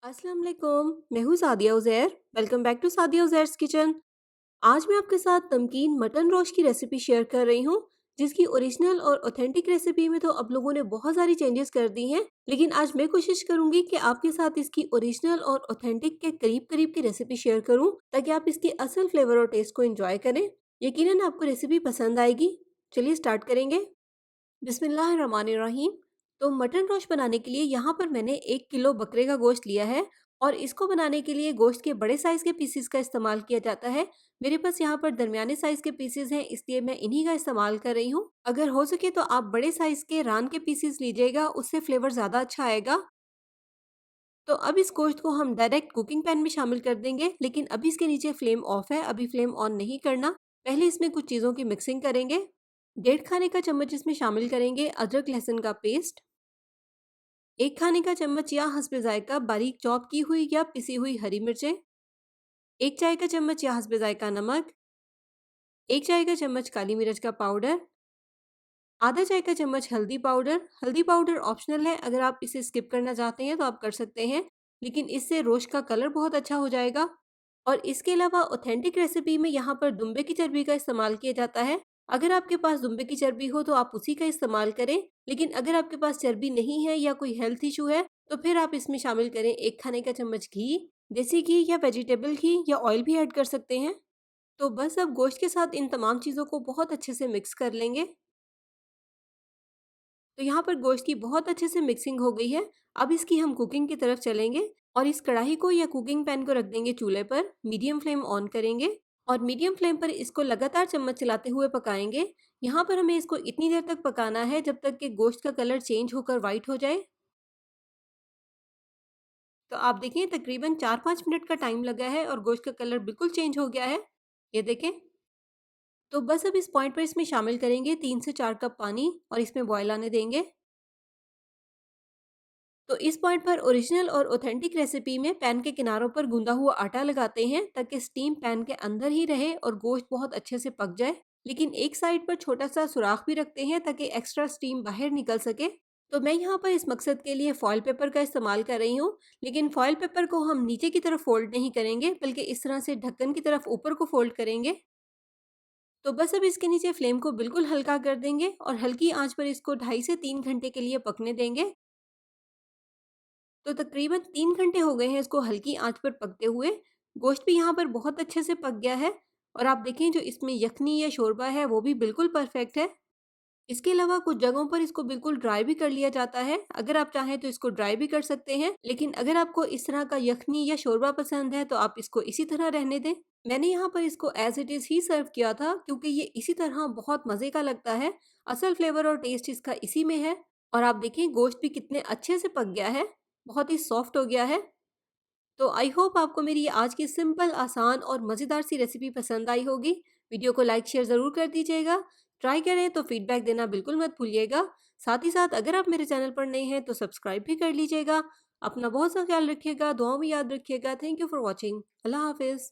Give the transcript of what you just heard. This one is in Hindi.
अस्सलाम वालेकुम। मैं हूँ Sadia Uzair. Welcome back to Sadia Uzair's kitchen. आज मैं आपके साथ नमकीन मटन रोस्ट की रेसिपी शेयर कर रही हूँ, जिसकी ओरिजिनल और ऑथेंटिक रेसिपी में तो अब लोगों ने बहुत सारी चेंजेस कर दी हैं, लेकिन आज मैं कोशिश करूंगी कि आपके साथ इसकी ओरिजिनल और ऑथेंटिक के करीब करीब की रेसिपी शेयर करूं, ताकि आप इसकी असल फ्लेवर और टेस्ट को एंजॉय करें। यकीनन आपको रेसिपी पसंद आएगी। चलिए स्टार्ट करेंगे। बिस्मिल्लाहिर्रहमानिर्रहीम। तो मटन रोस्ट बनाने के लिए यहाँ पर मैंने 1 किलो बकरे का गोश्त लिया है और इसको बनाने के लिए गोश्त के बड़े साइज़ के पीसेस का इस्तेमाल किया जाता है। मेरे पास यहाँ पर दरमियाने साइज़ के पीसेस हैं, इसलिए मैं इन्हीं का इस्तेमाल कर रही हूँ। अगर हो सके तो आप बड़े साइज़ के रान के पीसेस लीजिएगा, उससे फ्लेवर ज़्यादा अच्छा आएगा। तो अब इस गोश्त को हम डायरेक्ट कुकिंग पैन में शामिल कर देंगे, लेकिन अभी इसके नीचे फ्लेम ऑफ है, अभी फ्लेम ऑन नहीं करना। पहले इसमें कुछ चीज़ों की मिक्सिंग करेंगे। 1.5 खाने का चम्मच इसमें शामिल करेंगे अदरक लहसुन का पेस्ट। 1 खाने का चम्मच या हस्बे जायका बारीक चॉप की हुई या पिसी हुई हरी मिर्चें। 1 चाय का चम्मच या हस्बे जायका नमक। 1 चाय का चम्मच काली मिर्च का पाउडर। आधा चाय का चम्मच हल्दी पाउडर। हल्दी पाउडर ऑप्शनल है, अगर आप इसे स्किप करना चाहते हैं तो आप कर सकते हैं, लेकिन इससे रोस्ट का कलर बहुत अच्छा हो जाएगा। और इसके अलावा ऑथेंटिक रेसिपी में यहाँ पर दुम्बे की चर्बी का इस्तेमाल किया जाता है। अगर आपके पास दुम्बे की चर्बी हो तो आप उसी का इस्तेमाल करें, लेकिन अगर आपके पास चर्बी नहीं है या कोई हेल्थ इशू है तो फिर आप इसमें शामिल करें 1 खाने का चम्मच घी, देसी घी या वेजिटेबल घी या ऑयल भी ऐड कर सकते हैं। तो बस अब गोश्त के साथ इन तमाम चीज़ों को बहुत अच्छे से मिक्स कर लेंगे। तो यहाँ पर गोश्त की बहुत अच्छे से मिक्सिंग हो गई है। अब इसकी हम कुकिंग की तरफ चलेंगे और इस कढ़ाई को या कुकिंग पैन को रख देंगे चूल्हे पर। मीडियम फ्लेम ऑन करेंगे और मीडियम फ्लेम पर इसको लगातार चम्मच चलाते हुए पकाएंगे। यहाँ पर हमें इसको इतनी देर तक पकाना है जब तक कि गोश्त का कलर चेंज होकर वाइट हो जाए। तो आप देखिए तकरीबन 4-5 मिनट का टाइम लगा है और गोश्त का कलर बिल्कुल चेंज हो गया है। ये देखें। तो बस अब इस पॉइंट पर इसमें शामिल करेंगे 3 से 4 कप पानी और इसमें बॉयल आने देंगे। तो इस पॉइंट पर ओरिजिनल और ऑथेंटिक रेसिपी में पैन के किनारों पर गूंदा हुआ आटा लगाते हैं, ताकि स्टीम पैन के अंदर ही रहे और गोश्त बहुत अच्छे से पक जाए। लेकिन एक साइड पर छोटा सा सुराख भी रखते हैं ताकि एक्स्ट्रा स्टीम बाहर निकल सके। तो मैं यहाँ पर इस मकसद के लिए फॉयल पेपर का इस्तेमाल कर रही हूँ, लेकिन फॉयल पेपर को हम नीचे की तरफ फोल्ड नहीं करेंगे, बल्कि इस तरह से ढक्कन की तरफ ऊपर को फोल्ड करेंगे। तो बस अब इसके नीचे फ्लेम को बिल्कुल हल्का कर देंगे और हल्की आंच पर इसको 2.5 से 3 घंटे के लिए पकने देंगे। तो तकरीबन 3 घंटे हो गए हैं इसको हल्की आँच पर पकते हुए। गोश्त भी यहाँ पर बहुत अच्छे से पक गया है और आप देखें जो इसमें यखनी या शोरबा है वो भी बिल्कुल परफेक्ट है। इसके अलावा कुछ जगहों पर इसको बिल्कुल ड्राई भी कर लिया जाता है। अगर आप चाहें तो इसको ड्राई भी कर सकते हैं, लेकिन अगर आपको इस तरह का यखनी या शोरबा पसंद है तो आप इसको इसी तरह रहने दें। मैंने यहाँ पर इसको एज़ इट इज़ ही सर्व किया था, क्योंकि ये इसी तरह बहुत मज़े का लगता है। असल फ्लेवर और टेस्ट इसका इसी में है। और आप देखें गोश्त भी कितने अच्छे से पक गया है, बहुत ही सॉफ्ट हो गया है। तो आई होप आपको मेरी ये आज की सिंपल, आसान और मज़ेदार सी रेसिपी पसंद आई होगी। वीडियो को लाइक शेयर ज़रूर कर दीजिएगा। ट्राई करें तो फीडबैक देना बिल्कुल मत भूलिएगा। साथ ही साथ अगर आप मेरे चैनल पर नए हैं तो सब्सक्राइब भी कर लीजिएगा। अपना बहुत सा ख्याल रखिएगा, दुआओं में याद रखिएगा। Thank you for watching. अल्लाह हाफिज़।